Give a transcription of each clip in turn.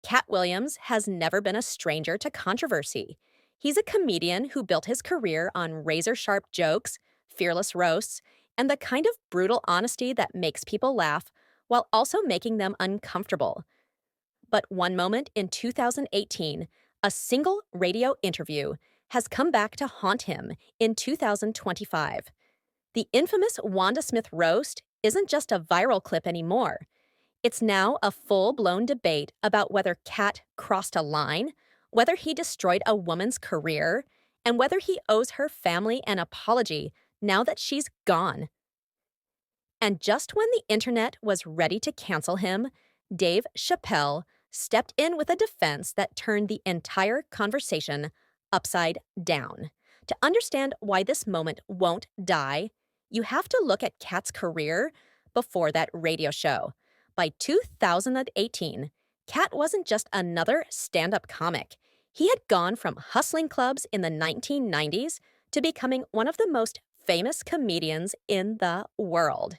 Katt Williams has never been a stranger to controversy. He's a comedian who built his career on razor sharp jokes, fearless roasts, and the kind of brutal honesty that makes people laugh while also making them uncomfortable. But one moment in 2018, a single radio interview has come back to haunt him in 2025. The infamous Wanda Smith roast isn't just a viral clip anymore. It's now a full-blown debate about whether Katt crossed a line, whether he destroyed a woman's career, and whether he owes her family an apology now that she's gone. And just when the internet was ready to cancel him, Dave Chappelle stepped in with a defense that turned the entire conversation upside down. To understand why this moment won't die, you have to look at Katt's career before that radio show. By 2018, Katt wasn't just another stand-up comic. He had gone from hustling clubs in the 1990s to becoming one of the most famous comedians in the world.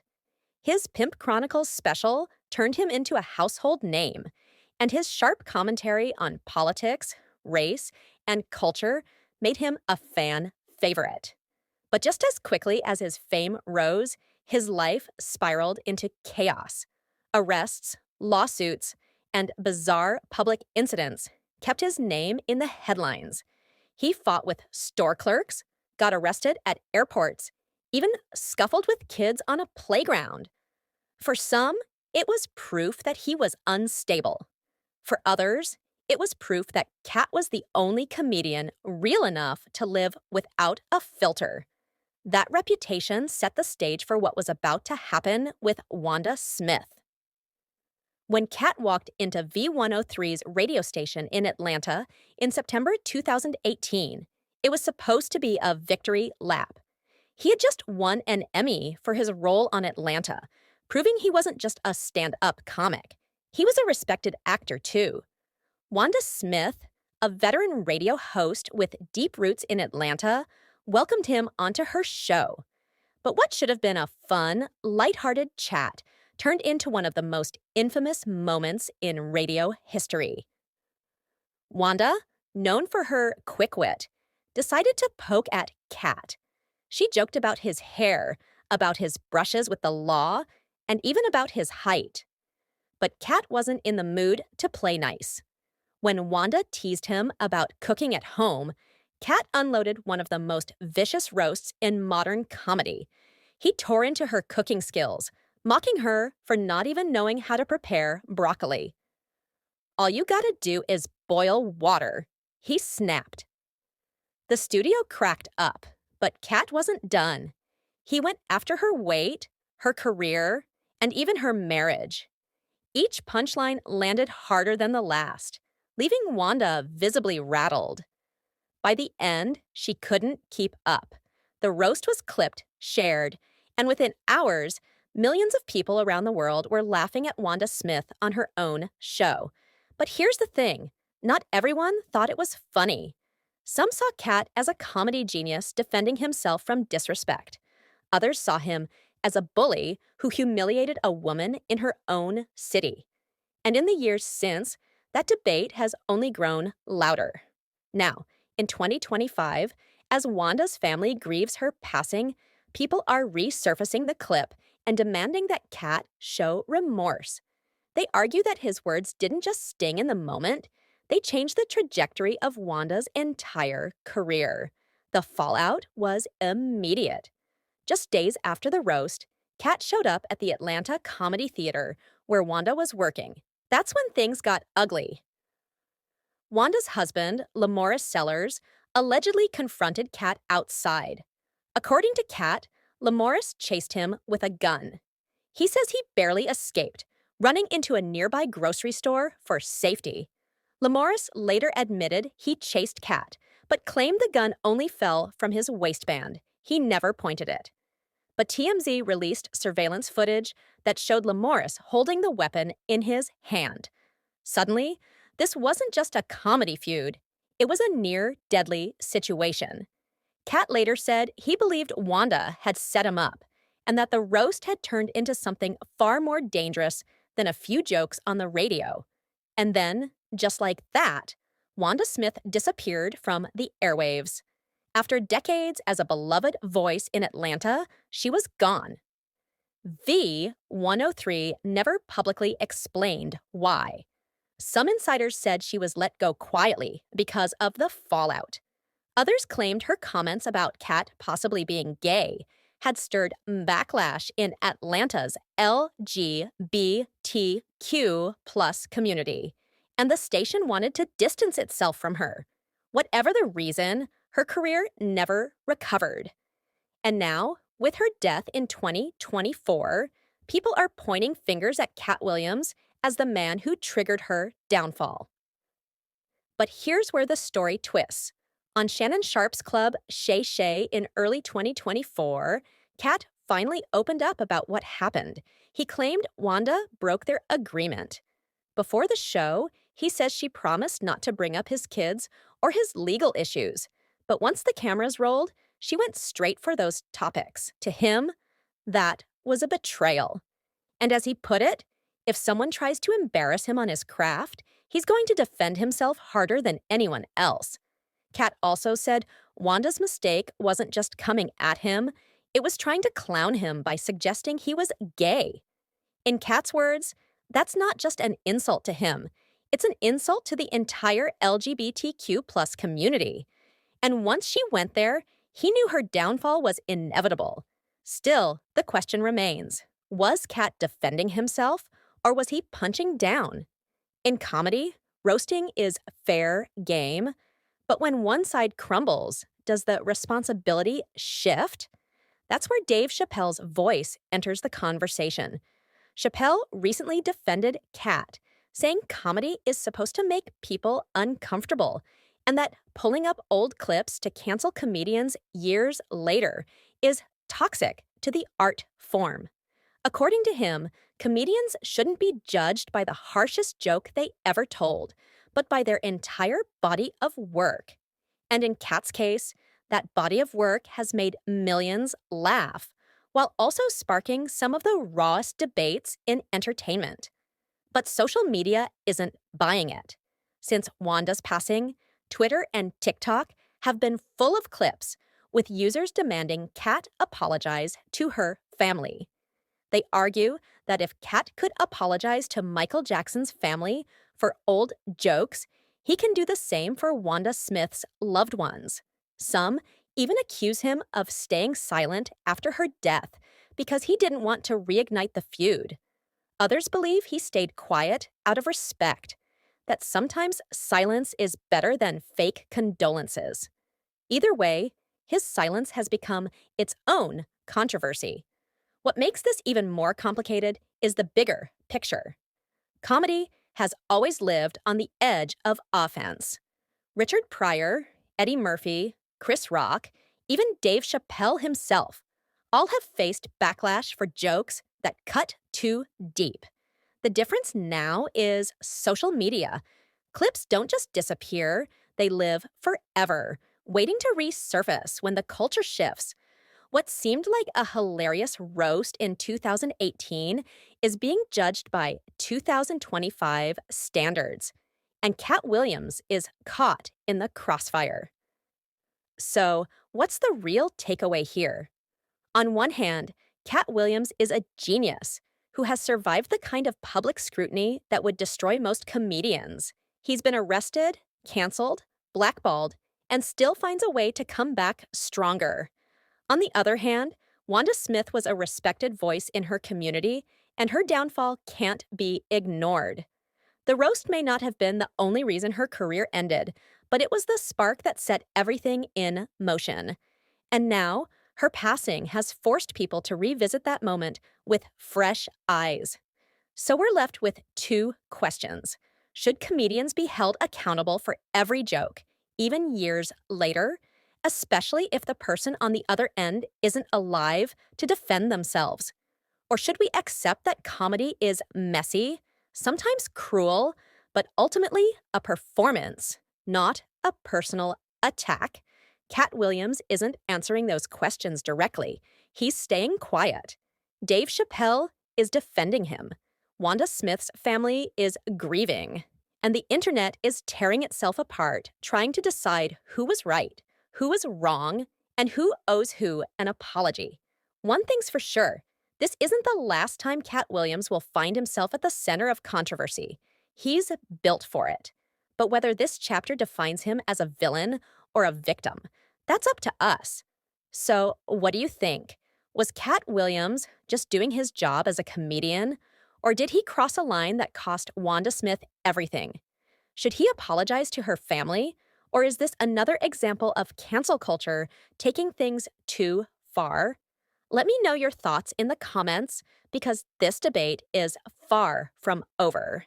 His Pimp Chronicles special turned him into a household name, and his sharp commentary on politics, race, and culture made him a fan favorite. But just as quickly as his fame rose, his life spiraled into chaos. Arrests, lawsuits, and bizarre public incidents kept his name in the headlines. He fought with store clerks, got arrested at airports, even scuffled with kids on a playground. For some, it was proof that he was unstable. For others, it was proof that Katt was the only comedian real enough to live without a filter. That reputation set the stage for what was about to happen with Wanda Smith. When Katt walked into V103's radio station in Atlanta in September 2018, it was supposed to be a victory lap. He had just won an Emmy for his role on Atlanta, proving he wasn't just a stand-up comic. He was a respected actor, too. Wanda Smith, a veteran radio host with deep roots in Atlanta, welcomed him onto her show. But what should have been a fun, lighthearted chat turned into one of the most infamous moments in radio history. Wanda, known for her quick wit, decided to poke at Katt. She joked about his hair, about his brushes with the law, and even about his height. But Katt wasn't in the mood to play nice. When Wanda teased him about cooking at home, Katt unloaded one of the most vicious roasts in modern comedy. He tore into her cooking skills, mocking her for not even knowing how to prepare broccoli. "All you gotta do is boil water," he snapped. The studio cracked up, but Katt wasn't done. He went after her weight, her career, and even her marriage. Each punchline landed harder than the last, leaving Wanda visibly rattled. By the end, she couldn't keep up. The roast was clipped, shared, and within hours, millions of people around the world were laughing at Wanda Smith on her own show. But here's the thing, not everyone thought it was funny. Some saw Katt as a comedy genius defending himself from disrespect. Others saw him as a bully who humiliated a woman in her own city. And in the years since, that debate has only grown louder. Now, in 2025, as Wanda's family grieves her passing, people are resurfacing the clip and demanding that Katt show remorse. They argue that his words didn't just sting in the moment, they changed the trajectory of Wanda's entire career. The fallout was immediate. Just days after the roast, Katt showed up at the Atlanta Comedy Theater where Wanda was working. That's when things got ugly. Wanda's husband, Lamorris Sellers, allegedly confronted Katt outside. According to Katt, Lamorris chased him with a gun. He says he barely escaped, running into a nearby grocery store for safety. Lamorris later admitted he chased Katt, but claimed the gun only fell from his waistband. He never pointed it. But TMZ released surveillance footage that showed Lamorris holding the weapon in his hand. Suddenly, this wasn't just a comedy feud. It was a near-deadly situation. Katt later said he believed Wanda had set him up, and that the roast had turned into something far more dangerous than a few jokes on the radio. And then Just like that, Wanda Smith disappeared from the airwaves. After decades as a beloved voice in Atlanta, she was gone. V103 never publicly explained why. Some insiders said she was let go quietly because of the fallout. Others claimed her comments about Katt possibly being gay had stirred backlash in Atlanta's LGBTQ plus community, and the station wanted to distance itself from her. Whatever the reason, her career never recovered. And now, with her death in 2024, people are pointing fingers at Katt Williams as the man who triggered her downfall. But here's where the story twists. On Shannon Sharpe's club, Shay Shay, in early 2024, Katt finally opened up about what happened. He claimed Wanda broke their agreement. Before the show, he says she promised not to bring up his kids or his legal issues. But once the cameras rolled, she went straight for those topics. To him, that was a betrayal. And as he put it, if someone tries to embarrass him on his craft, he's going to defend himself harder than anyone else. Katt also said Wanda's mistake wasn't just coming at him, it was trying to clown him by suggesting he was gay. In Katt's words, that's not just an insult to him, it's an insult to the entire LGBTQ plus community. And once she went there, he knew her downfall was inevitable. Still, the question remains, was Katt defending himself, or was he punching down? In comedy, roasting is fair game. But when one side crumbles, does the responsibility shift? That's where Dave Chappelle's voice enters the conversation. Chappelle recently defended Katt, saying comedy is supposed to make people uncomfortable, and that pulling up old clips to cancel comedians years later is toxic to the art form. According to him, comedians shouldn't be judged by the harshest joke they ever told, but by their entire body of work. And in Katt's case, that body of work has made millions laugh, while also sparking some of the rawest debates in entertainment. But social media isn't buying it. Since Wanda's passing, Twitter and TikTok have been full of clips with users demanding Katt apologize to her family. They argue that if Katt could apologize to Michael Jackson's family for old jokes, he can do the same for Wanda Smith's loved ones. Some even accuse him of staying silent after her death because he didn't want to reignite the feud. Others believe he stayed quiet out of respect, that sometimes silence is better than fake condolences. Either way, his silence has become its own controversy. What makes this even more complicated is the bigger picture. Comedy has always lived on the edge of offense. Richard Pryor, Eddie Murphy, Chris Rock, even Dave Chappelle himself, all have faced backlash for jokes that cut too deep. The difference now is social media. Clips don't just disappear, they live forever, waiting to resurface when the culture shifts. What seemed like a hilarious roast in 2018 is being judged by 2025 standards, and Katt Williams is caught in the crossfire. So, what's the real takeaway here? On one hand, Katt Williams is a genius who has survived the kind of public scrutiny that would destroy most comedians. He's been arrested, canceled, blackballed, and still finds a way to come back stronger. On the other hand, Wanda Smith was a respected voice in her community, and her downfall can't be ignored. The roast may not have been the only reason her career ended, but it was the spark that set everything in motion. And now, her passing has forced people to revisit that moment with fresh eyes. So we're left with two questions. Should comedians be held accountable for every joke, even years later? Especially if the person on the other end isn't alive to defend themselves? Or should we accept that comedy is messy, sometimes cruel, but ultimately a performance, not a personal attack? Katt Williams isn't answering those questions directly. He's staying quiet. Dave Chappelle is defending him. Wanda Smith's family is grieving. and the internet is tearing itself apart trying to decide who was right, who was wrong, and who owes who an apology. One thing's for sure, this isn't the last time Katt Williams will find himself at the center of controversy. He's built for it. But whether this chapter defines him as a villain or a victim, that's up to us. So, what do you think? Was Katt Williams just doing his job as a comedian, or did he cross a line that cost Wanda Smith everything? Should he apologize to her family, or is this another example of cancel culture taking things too far? Let me know your thoughts in the comments because this debate is far from over.